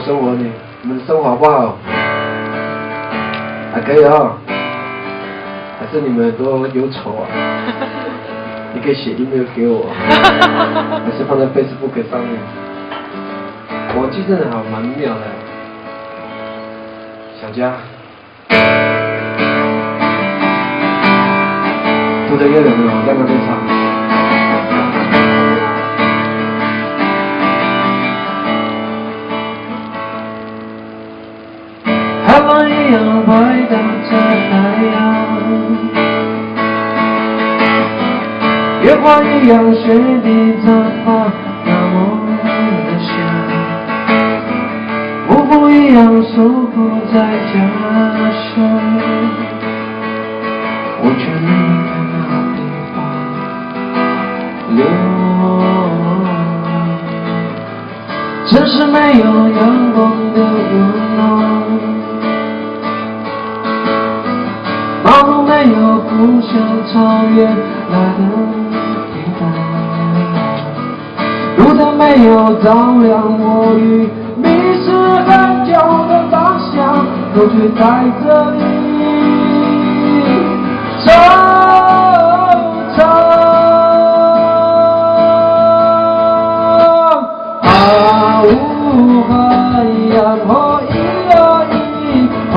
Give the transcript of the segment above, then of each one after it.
生活呢？你们的生活好不好？还可以啊，还是你们都忧愁啊？你可以写 email 给我，还是放在 Facebook 上面。我记真的还蛮妙的，想家。读的乐有没有？在那边唱。海浪一样拍打着太阳，月光一样雪地绽放，那么的香。幕布一样束缚在家乡，我却离开那地方流浪。城市没有阳光的温暖，马路没有故乡草原来的平淡，路灯没有照亮我与迷失很久的方向，可却在这里惆怅。啊呜哈呀吼咿呀咿，吼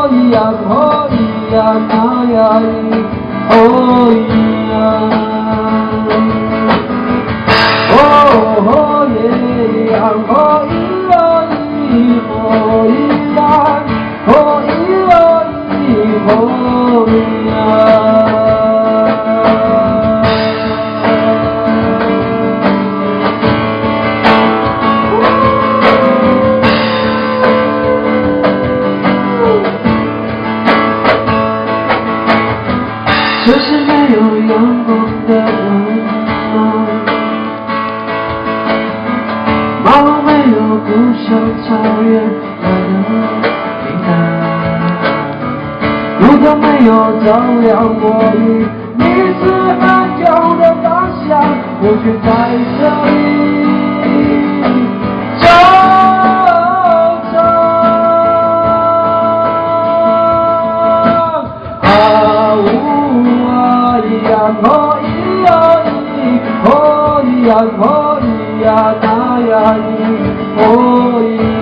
咿呀吼咿呀那呀咿，吼咿呀，吼吼耶呀吼咿呀咿，吼咿呀，吼咿呀咿，吼咿呀。这是没有阳光的温暖，马路没有故乡草原来的平淡，路灯没有照亮我与迷失很久的方向，我却在这里惆怅。啊呜吼咿呀咿，吼咿呀吼咿呀那呀咿，吼咿。